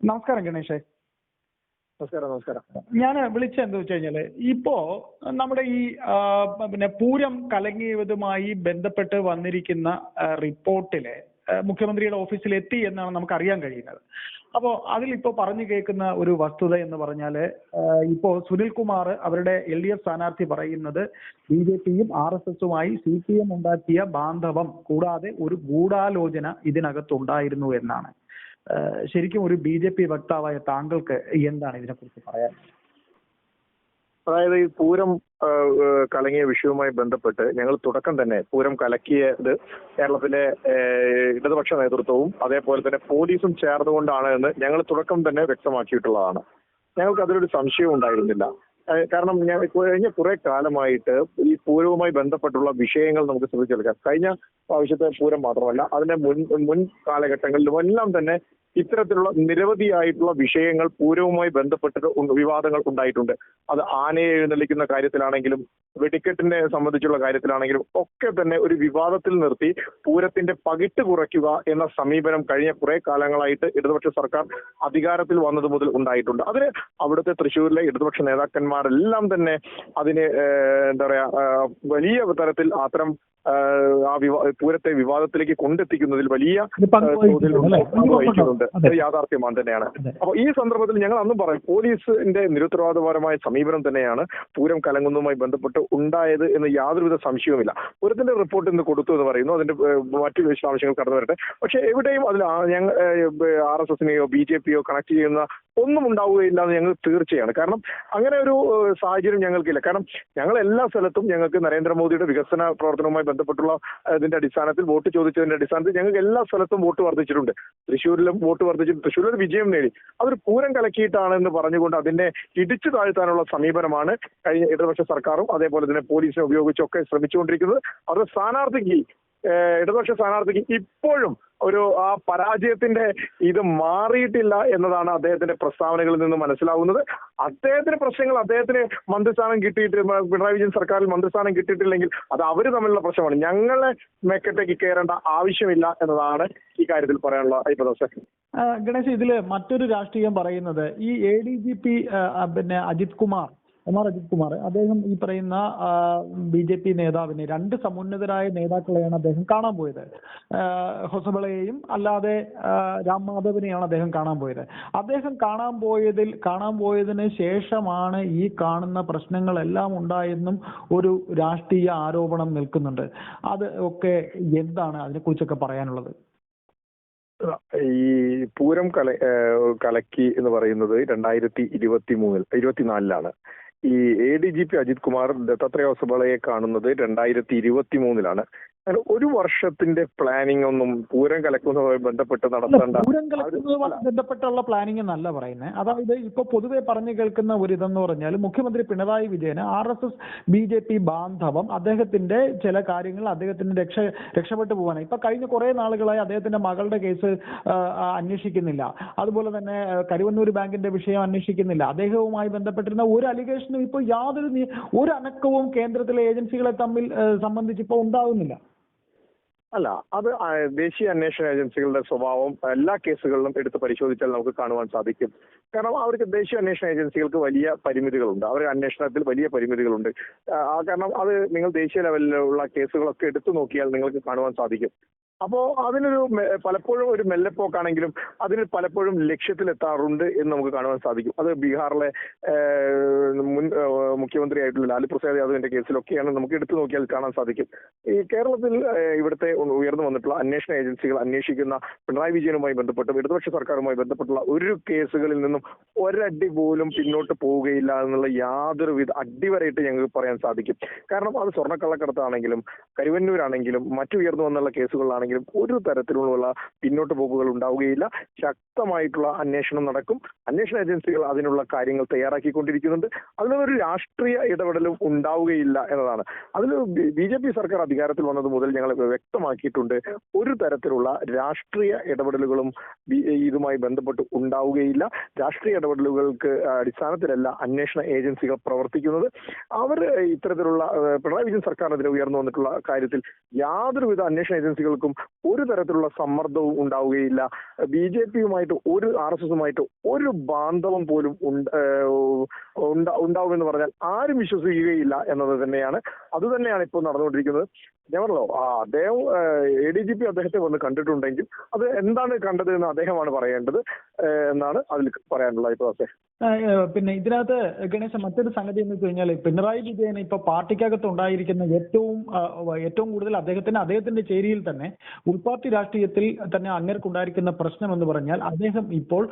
നമസ്കാരം ഗണേഷേ. നമസ്കാരം. ഞാൻ വിളിച്ച എന്താ വെച്ച് കഴിഞ്ഞാല്, ഇപ്പോ നമ്മുടെ ഈ പൂരം കലങ്ങിയതുമായി ബന്ധപ്പെട്ട് വന്നിരിക്കുന്ന റിപ്പോർട്ടില് മുഖ്യമന്ത്രിയുടെ ഓഫീസിൽ എത്തി എന്നാണ് നമുക്ക് അറിയാൻ കഴിയുന്നത്. അപ്പോൾ അതിലിപ്പോ പറഞ്ഞു കേൾക്കുന്ന ഒരു വസ്തുത എന്ന് പറഞ്ഞാല്, ഇപ്പോ സുനിൽകുമാർ അവരുടെ LDF സ്ഥാനാർത്ഥി പറയുന്നത് BJPയും RSSുമായി CPM ഉണ്ടാക്കിയ ബാന്ധവം കൂടാതെ ഒരു ഗൂഢാലോചന ഇതിനകത്തുണ്ടായിരുന്നു എന്നാണ്. ശരിക്കും ഒരു BJP വക്താവായ താങ്കൾക്ക് എന്താണ് ഇതിനെക്കുറിച്ച് പറയാൻ? അതായത് ഈ പൂരം കലങ്ങിയ വിഷയവുമായി ബന്ധപ്പെട്ട് ഞങ്ങൾ തുടക്കം തന്നെ പൂരം കലക്കിയത് കേരളത്തിലെ ഇടതുപക്ഷ നേതൃത്വവും അതേപോലെ തന്നെ പോലീസും ചേർന്നുകൊണ്ടാണ് എന്ന് ഞങ്ങൾ തുടക്കം തന്നെ വ്യക്തമാക്കിയിട്ടുള്ളതാണ്. ഞങ്ങൾക്ക് അതിലൊരു സംശയവും ഉണ്ടായിരുന്നില്ല. കാരണം കഴിഞ്ഞ കുറെ കാലമായിട്ട് ഈ പൂരവുമായി ബന്ധപ്പെട്ടുള്ള വിഷയങ്ങൾ നമുക്ക് ശ്രദ്ധിച്ചെടുക്കാം. കഴിഞ്ഞ പ്രാവശ്യത്തെ പൂരം മാത്രമല്ല, അതിന്റെ മുൻ കാലഘട്ടങ്ങളിലും എല്ലാം തന്നെ ഇത്തരത്തിലുള്ള നിരവധിയായിട്ടുള്ള വിഷയങ്ങൾ പൂരവുമായി ബന്ധപ്പെട്ട് വിവാദങ്ങൾ ഉണ്ടായിട്ടുണ്ട്. അത് ആനയെ എഴുന്നള്ളിക്കുന്ന കാര്യത്തിലാണെങ്കിലും വെടിക്കെട്ടിനെ സംബന്ധിച്ചുള്ള കാര്യത്തിലാണെങ്കിലും ഒക്കെ തന്നെ ഒരു വിവാദത്തിൽ നിർത്തി പൂരത്തിന്റെ പകിട്ട് കുറയ്ക്കുക എന്ന സമീപനം കഴിഞ്ഞ കുറെ കാലങ്ങളായിട്ട് ഇടതുപക്ഷ സർക്കാർ അധികാരത്തിൽ വന്നത് മുതൽ ഉണ്ടായിട്ടുണ്ട്. അതിന് അവിടുത്തെ തൃശ്ശൂരിലെ ഇടതുപക്ഷ നേതാക്കന്മാരെല്ലാം തന്നെ അതിന് എന്താ പറയാ വലിയ തരത്തിൽ അത്തരം പൂരത്തെ വിവാദത്തിലേക്ക് കൊണ്ടെത്തിക്കുന്നതിൽ വലിയ തോതിൽ വഹിക്കുന്നുണ്ട്. യാഥാർത്ഥ്യമാണ് തന്നെയാണ്. അപ്പൊ ഈ സന്ദർഭത്തിൽ ഞങ്ങൾ അന്നും പറയും, പോലീസിന്റെ നിരുത്തരവാദപരമായ സമീപനം തന്നെയാണ് പൂരം കലങ്ങുന്നതുമായി ബന്ധപ്പെട്ട് ഉണ്ടായത് എന്ന് യാതൊരുവിധ സംശയവുമില്ല. പൂരത്തിന്റെ റിപ്പോർട്ട് ഇന്ന് കൊടുത്തു എന്ന് പറയുന്നു, അതിന്റെ മറ്റു വിശദാംശങ്ങൾ കടന്നു വരട്ടെ. പക്ഷെ എവിടെയും അതിൽ ഞങ്ങൾ RSSനെയോ BJPയോ കണക്ട് ചെയ്യുന്ന ഒന്നും ഉണ്ടാവുകയില്ല എന്ന് ഞങ്ങൾ തീർച്ചയാണ്. കാരണം അങ്ങനെ ഒരു സാഹചര്യം ഞങ്ങൾക്കില്ല. കാരണം ഞങ്ങൾ എല്ലാ സ്ഥലത്തും ഞങ്ങൾക്ക് നരേന്ദ്രമോദിയുടെ വികസന പ്രവർത്തനവുമായി ബന്ധപ്പെട്ടുള്ള ഇതിന്റെ അടിസ്ഥാനത്തിൽ വോട്ട് ചോദിച്ചതിന്റെ അടിസ്ഥാനത്തിൽ ഞങ്ങൾക്ക് എല്ലാ സ്ഥലത്തും വോട്ട് വർദ്ധിച്ചിട്ടുണ്ട്. തൃശ്ശൂരിലും വോട്ട് വർദ്ധിച്ചു, തൃശ്ശൂരിൽ വിജയം നേടി. അതൊരു പൂരം കലക്കിയിട്ടാണെന്ന് പറഞ്ഞുകൊണ്ട് അതിനെ ഇടിച്ചു താഴ്ത്താനുള്ള സമീപനമാണ് കഴിഞ്ഞ ഇടതുപക്ഷ സർക്കാരും അതേപോലെ തന്നെ പോലീസിനെ ഉപയോഗിച്ചൊക്കെ ശ്രമിച്ചുകൊണ്ടിരിക്കുന്നത്. അവരുടെ ഇടതുപക്ഷ സ്ഥാനാർത്ഥിക്ക് ഇപ്പോഴും ഒരു ആ പരാജയത്തിന്റെ ഇത് മാറിയിട്ടില്ല എന്നതാണ് അദ്ദേഹത്തിന്റെ പ്രസ്താവനകളിൽ നിന്ന് മനസ്സിലാവുന്നത്. അദ്ദേഹത്തിന് പ്രശ്നങ്ങൾ, അദ്ദേഹത്തിന് മന്ത്രിസ്ഥാനം കിട്ടിയിട്ട് പിണറായി വിജയൻ സർക്കാരിൽ മന്ത്രിസ്ഥാനം കിട്ടിയിട്ടില്ലെങ്കിൽ അത് അവർ തമ്മിലുള്ള പ്രശ്നമാണ്. ഞങ്ങളെ മെക്കറ്റേക്ക് കയറേണ്ട ആവശ്യമില്ല എന്നതാണ് ഈ കാര്യത്തിൽ പറയാനുള്ള അഭിപ്രായം. ഗണേശ്, ഇതില് മറ്റൊരു രാഷ്ട്രീയം പറയുന്നത് ഈ ADGP അജിത് കുമാർ അദ്ദേഹം ഈ പറയുന്ന BJP നേതാവിനെ, രണ്ട് സമുന്നതരായ നേതാക്കളെയാണ് അദ്ദേഹം കാണാൻ പോയത്. ഹൊസബളയെയും അല്ലാതെ രാം മാധവനെയാണ് അദ്ദേഹം കാണാൻ പോയത്. അദ്ദേഹം കാണാൻ പോയതിന് ശേഷമാണ് ഈ കാണുന്ന പ്രശ്നങ്ങളെല്ലാം ഉണ്ടായെന്നും ഒരു രാഷ്ട്രീയ ആരോപണം നിൽക്കുന്നുണ്ട്. അത് ഒക്കെ എന്താണ് അതിനെക്കുറിച്ചൊക്കെ പറയാനുള്ളത്? ഈ പൂരം കലക്കി എന്ന് പറയുന്നത് 2024 ഈ ADGP അജിത് കുമാർ ദത്താത്രേയ ഹൊസബളയെ കാണുന്നത് 2023 അങ്ങനെ ഒരു വർഷത്തിന്റെ പ്ലാനിംഗ് ഒന്നും പൂരം കലക്കുന്നതുമായി ബന്ധപ്പെട്ട് നടത്തേണ്ട. പൂരം കലക്കുന്നതുമായി ബന്ധപ്പെട്ടുള്ള പ്ലാനിംഗ് എന്നല്ല പറയുന്നത്. അതായത് ഇപ്പൊ പൊതുവെ പറഞ്ഞു കേൾക്കുന്ന ഒരു ഇതെന്ന് പറഞ്ഞാൽ, മുഖ്യമന്ത്രി പിണറായി വിജയന് RSS BJP ബാന്ധവം, അദ്ദേഹത്തിന്റെ ചില കാര്യങ്ങൾ അദ്ദേഹത്തിന് രക്ഷപ്പെട്ടു പോകാനായി ഇപ്പൊ കഴിഞ്ഞ കുറെ നാളുകളായി അദ്ദേഹത്തിന്റെ മകളുടെ കേസ് അന്വേഷിക്കുന്നില്ല. അതുപോലെ തന്നെ കരുവന്നൂർ ബാങ്കിന്റെ വിഷയം അന്വേഷിക്കുന്നില്ല. അദ്ദേഹവുമായി ബന്ധപ്പെട്ടിരുന്ന ഒരു അലിഗേഷനും ഇപ്പൊ ഒരു അനക്കവും കേന്ദ്രത്തിലെ ഏജൻസികളെ തമ്മിൽ സംബന്ധിച്ച് ഇപ്പൊ ഉണ്ടാകുന്നില്ല. അല്ല, അത് ദേശീയ അന്വേഷണ ഏജൻസികളുടെ സ്വഭാവം എല്ലാ കേസുകളിലും എടുത്ത് പരിശോധിച്ചാൽ നമുക്ക് കാണുവാൻ സാധിക്കും. കാരണം അവർക്ക് ദേശീയ അന്വേഷണ ഏജൻസികൾക്ക് വലിയ പരിമിതികളുണ്ട്, അവരുടെ അന്വേഷണത്തിൽ വലിയ പരിമിതികളുണ്ട്. കാരണം അത് നിങ്ങൾ ദേശീയ ലെവലിലുള്ള കേസുകളൊക്കെ എടുത്തു നോക്കിയാൽ നിങ്ങൾക്ക് കാണുവാൻ സാധിക്കും. അപ്പോ അതിനൊരു പലപ്പോഴും ഒരു മെല്ലെപ്പോക്കാണെങ്കിലും അതിന് പലപ്പോഴും ലക്ഷ്യത്തിലെത്താറുണ്ട് എന്ന് നമുക്ക് കാണുവാൻ സാധിക്കും. അത് ബീഹാറിലെ മുൻ മുഖ്യമന്ത്രിയായിട്ടുള്ള ലാലു പ്രസാദ് യാദവിന്റെ കേസിലൊക്കെയാണ് നമുക്ക് എടുത്തു നോക്കിയാൽ കാണാൻ സാധിക്കും. ഈ കേരളത്തിൽ ഇവിടുത്തെ ഉയർന്നു വന്നിട്ടുള്ള അന്വേഷണ ഏജൻസികൾ അന്വേഷിക്കുന്ന പിണറായി വിജയനുമായി ബന്ധപ്പെട്ടും ഇടതുപക്ഷ സർക്കാരുമായി ബന്ധപ്പെട്ടുള്ള ഒരു കേസുകളിൽ നിന്നും ഒരടി പോലും പിന്നോട്ട് പോവുകയില്ല എന്നുള്ള യാതൊരുവിധ അടിവരയിട്ട് ഞങ്ങൾക്ക് പറയാൻ സാധിക്കും. കാരണം അത് സ്വർണ്ണക്കള്ളക്കടത്താണെങ്കിലും കരുവന്നൂരാണെങ്കിലും മറ്റു ഉയർന്നു വന്നുള്ള കേസുകളാണെങ്കിലും ഒരു തരത്തിലുള്ള പിന്നോട്ട് പോക്കുകൾ ഉണ്ടാവുകയില്ല. ശക്തമായിട്ടുള്ള അന്വേഷണം നടക്കും. അന്വേഷണ ഏജൻസികൾ അതിനുള്ള കാര്യങ്ങൾ തയ്യാറാക്കിക്കൊണ്ടിരിക്കുന്നുണ്ട്. അതിലൊരു രാഷ്ട്രീയ ഇടപെടലും ഉണ്ടാവുകയില്ല എന്നതാണ്. അതിൽ BJP സർക്കാർ അധികാരത്തിൽ വന്നത് മുതൽ ഞങ്ങൾ വ്യക്തമാക്കിയിട്ടുണ്ട്, ഒരു തരത്തിലുള്ള രാഷ്ട്രീയ ഇടപെടലുകളും ഇതുമായി ബന്ധപ്പെട്ട് ഉണ്ടാവുകയില്ല. രാഷ്ട്രീയ ഇടപെടലുകൾക്ക് അടിസ്ഥാനത്തിലല്ല അന്വേഷണ ഏജൻസികൾ പ്രവർത്തിക്കുന്നത്. അവർ ഇത്തരത്തിലുള്ള പിണറായി വിജയൻ സർക്കാരിനെതിരെ ഉയർന്നു വന്നിട്ടുള്ള കാര്യത്തിൽ യാതൊരുവിധ അന്വേഷണ ഏജൻസികൾക്കും ഒരു തരത്തിലുള്ള സമ്മർദ്ദവും ഉണ്ടാവുകയില്ല. BJP-യുമായിട്ട് ഒരു RSS-ഉമായിട്ട് ഒരു ബാന്ധവം പോലും ഉണ്ടാവുമെന്ന് പറഞ്ഞാൽ ആരും വിശ്വസിക്കുകയില്ല എന്നത് തന്നെയാണ്. അതുതന്നെയാണ് ഇപ്പോൾ നടന്നുകൊണ്ടിരിക്കുന്നത്. ഞാൻ പറഞ്ഞല്ലോ, അദ്ദേഹം ADGP അദ്ദേഹത്തെ വന്ന് കണ്ടിട്ടുണ്ടെങ്കിൽ അത് എന്താണ് കണ്ടത് എന്ന് അദ്ദേഹമാണ് പറയേണ്ടത് എന്നാണ് അതിൽ പറയാനുള്ള അഭിപ്രായം. പിന്നെ ഇതിനകത്ത് ഗണേശ മറ്റൊരു സംഗതി എന്ന് വെച്ച് കഴിഞ്ഞാൽ പിണറായി വിജയൻ ഇപ്പൊ പാർട്ടിക്കകത്ത് ഉണ്ടായിരിക്കുന്ന ഏറ്റവും കൂടുതൽ അദ്ദേഹത്തിന്റെ ചേരിയിൽ തന്നെ ഉൾപാർട്ടി രാഷ്ട്രീയത്തിൽ തന്നെ അങ്ങേർക്കുണ്ടായിരിക്കുന്ന പ്രശ്നം എന്ന് പറഞ്ഞാൽ അദ്ദേഹം ഇപ്പോൾ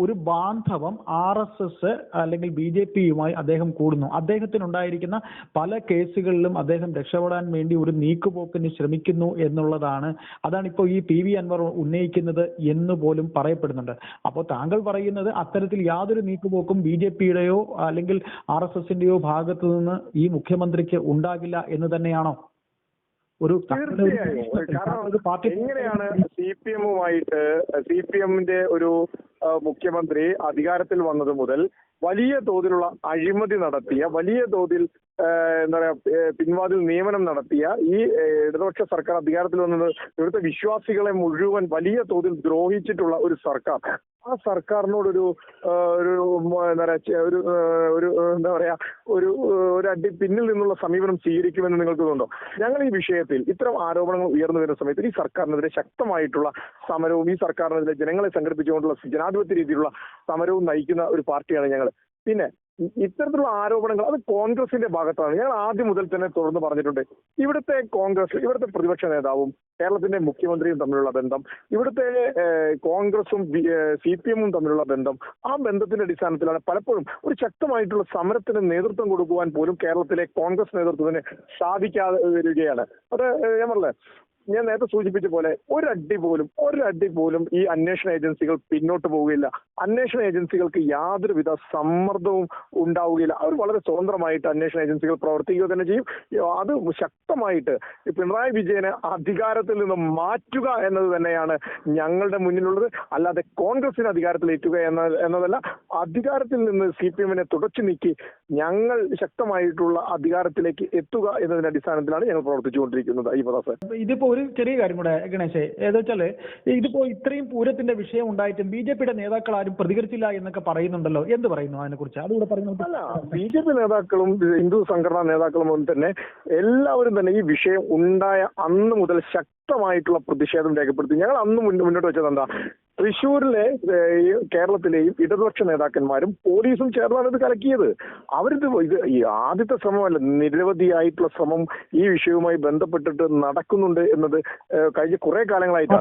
ഒരു ബാന്ധവം RSS അല്ലെങ്കിൽ BJP-യുമായി അദ്ദേഹം കൂടുന്നു. അദ്ദേഹത്തിനുണ്ടായിരിക്കുന്ന പല കേസുകളിലും അദ്ദേഹം രക്ഷപ്പെടാൻ വേണ്ടി ഒരു നീക്കുപോക്കിന് ശ്രമിക്കുന്നു എന്നുള്ളതാണ്. അതാണ് ഇപ്പോൾ ഈ PV അൻവർ ഉന്നയിക്കുന്നത് എന്ന് പോലും പറയപ്പെടുന്നുണ്ട്. അപ്പോൾ താങ്കൾ പറയുന്നത് അത്തരത്തിൽ യാതൊരു നീക്കുപോക്കും BJP-യുടെയോ അല്ലെങ്കിൽ RSS-ന്റെയോ ഭാഗത്തു നിന്ന് ഈ മുഖ്യമന്ത്രിക്ക് ഉണ്ടാകില്ല എന്ന് തന്നെയാണോ? എങ്ങനെയാണ് CPM-ന്റെ ഒരു മുഖ്യമന്ത്രി അധികാരത്തിൽ വന്നത് മുതൽ വലിയ തോതിലുള്ള അഴിമതി നടത്തിയ, വലിയ തോതിൽ എന്താ പറയാ പിൻവാതിൽ നിയമനം നടത്തിയ ഈ ഇടതുപക്ഷ സർക്കാർ അധികാരത്തിൽ വന്നത് ഇവിടുത്തെ വിശ്വാസികളെ മുഴുവൻ വലിയ തോതിൽ ദ്രോഹിച്ചിട്ടുള്ള ഒരു സർക്കാർ, ആ സർക്കാരിനോടൊരു എന്താ പറയാ ഒരു അടി പിന്നിൽ നിന്നുള്ള സമീപനം സ്വീകരിക്കുമെന്ന് നിങ്ങൾക്ക് തോന്നുന്നുണ്ടോ? ഞങ്ങൾ ഈ വിഷയത്തിൽ ഇത്തരം ആരോപണങ്ങൾ ഉയർന്നു വരുന്ന സമയത്ത് ഈ സർക്കാരിനെതിരെ ശക്തമായിട്ടുള്ള സമരവും, ഈ സർക്കാരിനെതിരെ ജനങ്ങളെ സംഘടിപ്പിച്ചുകൊണ്ടുള്ള ജനാധിപത്യ രീതിയിലുള്ള സമരവും നയിക്കുന്ന ഒരു പാർട്ടിയാണ് ഞങ്ങൾ. പിന്നെ ഇത്തരത്തിലുള്ള ആരോപണങ്ങൾ അത് കോൺഗ്രസിന്റെ ഭാഗത്താണ്. ഞങ്ങൾ ആദ്യം മുതൽ തന്നെ തുറന്ന് പറഞ്ഞിട്ടുണ്ട്, ഇവിടുത്തെ ഇവിടുത്തെ പ്രതിപക്ഷ നേതാവും കേരളത്തിന്റെ മുഖ്യമന്ത്രിയും തമ്മിലുള്ള ബന്ധം, ഇവിടുത്തെ കോൺഗ്രസും CPM-ഉം തമ്മിലുള്ള ബന്ധം, ആ ബന്ധത്തിന്റെ അടിസ്ഥാനത്തിലാണ് പലപ്പോഴും ഒരു ശക്തമായിട്ടുള്ള സമരത്തിന് നേതൃത്വം കൊടുക്കുവാൻ പോലും കേരളത്തിലെ കോൺഗ്രസ് നേതൃത്വത്തിന് സാധിക്കാതെ വരികയാണ്. അത് ഞാൻ നേരത്തെ സൂചിപ്പിച്ച പോലെ ഒരു അടി പോലും ഈ അന്വേഷണ ഏജൻസികൾ പിന്നോട്ട് പോവുകയില്ല. അന്വേഷണ ഏജൻസികൾക്ക് യാതൊരുവിധ സമ്മർദ്ദവും ഉണ്ടാവുകയില്ല. അവർ വളരെ സ്വതന്ത്രമായിട്ട് അന്വേഷണ ഏജൻസികൾ പ്രവർത്തിക്കുക തന്നെ ചെയ്യും. അത് ശക്തമായിട്ട് പിണറായി വിജയനെ അധികാരത്തിൽ നിന്ന് മാറ്റുക എന്നത് തന്നെയാണ് ഞങ്ങളുടെ മുന്നിലുള്ളത്. അല്ലാതെ കോൺഗ്രസിന് അധികാരത്തിലേറ്റുക എന്നതല്ല. അധികാരത്തിൽ നിന്ന് CPM-നെ തുടച്ചു നീക്കി ഞങ്ങൾ ശക്തമായിട്ടുള്ള അധികാരത്തിലേക്ക് എത്തുക എന്നതിന്റെ അടിസ്ഥാനത്തിലാണ് ഞങ്ങൾ പ്രവർത്തിച്ചുകൊണ്ടിരിക്കുന്നത്. ഈ പദാസ ഇതിപ്പോ ഒരു ചെറിയ കാര്യം കൂടെ ഗണേശേ, ഏതാ വെച്ചാല് ഇതിപ്പോ ഇത്രയും പൂരത്തിന്റെ വിഷയം ഉണ്ടായിട്ടും BJP-യുടെ നേതാക്കൾ ആരും പ്രതികരിച്ചില്ല എന്നൊക്കെ പറയുന്നുണ്ടല്ലോ. എന്ത് പറയുന്നു അതിനെ കുറിച്ച്? അതുകൂടെ പറയുന്നത്. അല്ല, BJP നേതാക്കളും ഹിന്ദു സംഘടനാ നേതാക്കളും തന്നെ എല്ലാവരും തന്നെ ഈ വിഷയം ഉണ്ടായ അന്ന് മുതൽ ശക്തമായിട്ടുള്ള പ്രതിഷേധം രേഖപ്പെടുത്തി. ഞങ്ങൾ അന്ന് മുന്നോട്ട് വെച്ചത് എന്താ, തൃശ്ശൂരിലെ കേരളത്തിലെയും ഇടതുപക്ഷ നേതാക്കന്മാരും പോലീസും ചേർന്നാണ് ഇത് കലക്കിയത്. ഇത് ഈ ആദ്യത്തെ ശ്രമമല്ല, നിരവധിയായിട്ടുള്ള ശ്രമം ഈ വിഷയവുമായി ബന്ധപ്പെട്ടിട്ട് നടക്കുന്നുണ്ട് എന്നത് കഴിഞ്ഞ കുറെ കാലങ്ങളായിട്ട്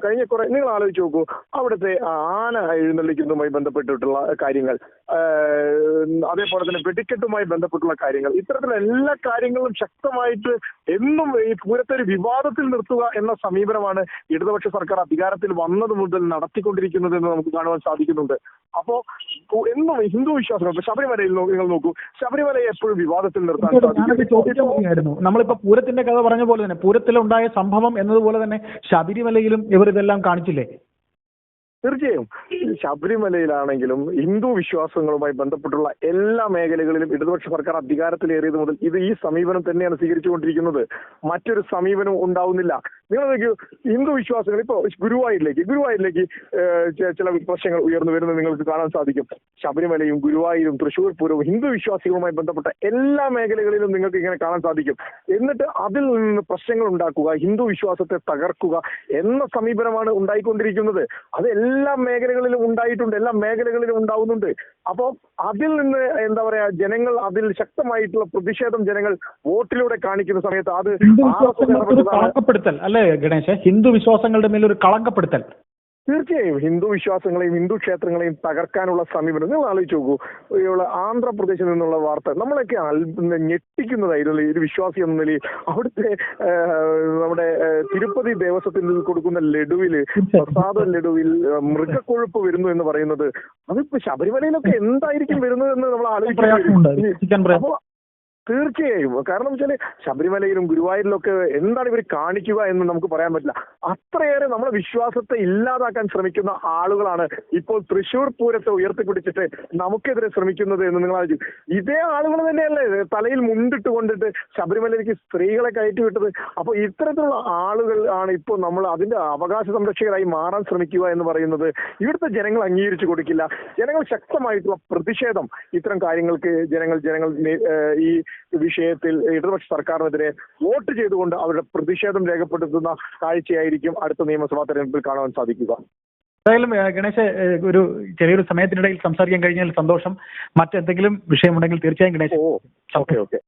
കഴിഞ്ഞ കുറെ നിങ്ങൾ ആലോചിച്ച് നോക്കൂ. അവിടുത്തെ ആന എഴുന്നള്ളിക്കുന്നതുമായി ബന്ധപ്പെട്ടിട്ടുള്ള കാര്യങ്ങൾ, അതേപോലെ തന്നെ വെടിക്കെട്ടുമായി ബന്ധപ്പെട്ടുള്ള കാര്യങ്ങൾ, ഇത്തരത്തിലുള്ള എല്ലാ കാര്യങ്ങളും ശക്തമായിട്ട് എന്നും ഈ പൂരത്തെ ഒരു വിവാദത്തിൽ നിർത്തുക എന്ന സമീപനമാണ് ഇടതുപക്ഷ സർക്കാർ അധികാരത്തിൽ വന്നത് മുതൽ നടത്തിക്കൊണ്ടിരിക്കുന്നത് എന്ന് നമുക്ക് കാണുവാൻ സാധിക്കുന്നുണ്ട്. അപ്പോ എന്നും ഹിന്ദു വിശ്വാസങ്ങൾ, ശബരിമലയിൽ നിങ്ങൾ നോക്കൂ, ശബരിമലയെ എപ്പോഴും വിവാദത്തിൽ നിർത്താൻ സാധിക്കും. നമ്മളിപ്പോ പൂരത്തിന്റെ കഥ പറഞ്ഞ പോലെ തന്നെ പൂരത്തിലുണ്ടായ സംഭവം എന്നതുപോലെ തന്നെ ശബരിമലയിലും ഇവർ ഇതെല്ലാം കാണിച്ചില്ലേ? തീർച്ചയായും ശബരിമലയിലാണെങ്കിലും ഹിന്ദു വിശ്വാസങ്ങളുമായി ബന്ധപ്പെട്ടുള്ള എല്ലാ മേഖലകളിലും ഇടതുപക്ഷ സർക്കാർ അധികാരത്തിലേറിയത് മുതൽ ഈ സമീപനം തന്നെയാണ് സ്വീകരിച്ചുകൊണ്ടിരിക്കുന്നത്. മറ്റൊരു സമീപനം ഉണ്ടാവുന്നില്ല. നിങ്ങൾ നോക്കൂ, ഹിന്ദു വിശ്വാസങ്ങൾ ഇപ്പോ ഗുരുവായൂരിലേക്ക് ചില പ്രശ്നങ്ങൾ ഉയർന്നു വരുന്നത് നിങ്ങൾക്ക് കാണാൻ സാധിക്കും. ശബരിമലയും ഗുരുവായൂരും തൃശ്ശൂർ പൂരവും ഹിന്ദു വിശ്വാസികളുമായി ബന്ധപ്പെട്ട എല്ലാ മേഖലകളിലും നിങ്ങൾക്ക് ഇങ്ങനെ കാണാൻ സാധിക്കും. എന്നിട്ട് അതിൽ നിന്ന് പ്രശ്നങ്ങൾ ഉണ്ടാക്കുക, ഹിന്ദു വിശ്വാസത്തെ തകർക്കുക എന്ന സമീപനമാണ് ഉണ്ടായിക്കൊണ്ടിരിക്കുന്നത്. അത് എല്ലാ മേഖലകളിലും ഉണ്ടായിട്ടുണ്ട്, എല്ലാ മേഖലകളിലും ഉണ്ടാവുന്നുണ്ട്. അപ്പോ അതിൽ നിന്ന് എന്താ പറയാ, ജനങ്ങൾ അതിൽ ശക്തമായിട്ടുള്ള പ്രതിഷേധം ജനങ്ങൾ വോട്ടിലൂടെ കാണിക്കുന്ന സമയത്ത് അത് കളങ്കപ്പെടുത്തൽ അല്ലേ ഗണേശ്? ഹിന്ദു വിശ്വാസങ്ങളുടെ മേലൊരു കളങ്കപ്പെടുത്തൽ. തീർച്ചയായും ഹിന്ദു വിശ്വാസങ്ങളെയും ഹിന്ദു ക്ഷേത്രങ്ങളെയും തകർക്കാനുള്ള സമീപനം നിങ്ങൾ ആലോചിച്ച് നോക്കൂ. ആന്ധ്രാപ്രദേശിൽ നിന്നുള്ള വാർത്ത നമ്മളൊക്കെ ഞെട്ടിക്കുന്നതായിരുന്നു. ഒരു വിശ്വാസി എന്ന നിലയിൽ അവിടുത്തെ നമ്മുടെ തിരുപ്പതി ദേവസ്വത്തിൽ നിന്ന് കൊടുക്കുന്ന പ്രസാദ ലഡുവിൽ മൃഗക്കൊഴുപ്പ് വരുന്നു എന്ന് പറയുന്നത്, അതിപ്പോ ശബരിമലയിലൊക്കെ എന്തായിരിക്കും വരുന്നത് എന്ന് നമ്മൾ ആലോചിക്കുന്നത്. തീർച്ചയായും. കാരണം വെച്ചാൽ ശബരിമലയിലും ഗുരുവായൂരിലൊക്കെ എന്താണ് ഇവർ കാണിക്കുക എന്ന് നമുക്ക് പറയാൻ പറ്റില്ല. അത്രയേറെ നമ്മുടെ വിശ്വാസത്തെ ഇല്ലാതാക്കാൻ ശ്രമിക്കുന്ന ആളുകളാണ് ഇപ്പോൾ തൃശ്ശൂർ പൂരത്തെ ഉയർത്തിപ്പിടിച്ചിട്ട് നമുക്കെതിരെ ശ്രമിക്കുന്നത് എന്ന് നിങ്ങൾ ആലോചിക്കും. ഇതേ ആളുകൾ തന്നെയല്ലേ തലയിൽ മുണ്ടിട്ട് കൊണ്ടിട്ട് ശബരിമലയിലേക്ക് സ്ത്രീകളെ കയറ്റിവിട്ടത്. അപ്പോൾ ഇത്തരത്തിലുള്ള ആളുകൾ ആണ് ഇപ്പോൾ നമ്മൾ അതിന്റെ അവകാശ സംരക്ഷകരായി മാറാൻ ശ്രമിക്കുക എന്ന് പറയുന്നത് ഇവിടുത്തെ ജനങ്ങൾ അംഗീകരിച്ചു കൊടുക്കില്ല. ജനങ്ങൾ ശക്തമായിട്ടുള്ള പ്രതിഷേധം ഇത്തരം കാര്യങ്ങൾക്ക് ജനങ്ങൾ ഈ വിഷയത്തിൽ ഇടതുപക്ഷ സർക്കാരിനെതിരെ വോട്ട് ചെയ്തുകൊണ്ട് അവരുടെ പ്രതിഷേധം രേഖപ്പെടുത്തുന്ന കാഴ്ചയായിരിക്കും അടുത്ത നിയമസഭാ തെരഞ്ഞെടുപ്പിൽ കാണുവാൻ സാധിക്കുക. എന്തായാലും ഗണേശ് ഒരു ചെറിയൊരു സമയത്തിനിടയിൽ സംസാരിക്കാൻ കഴിഞ്ഞാൽ സന്തോഷം. മറ്റെന്തെങ്കിലും വിഷയമുണ്ടെങ്കിൽ തീർച്ചയായും ഗണേശ്. ഓക്കെ.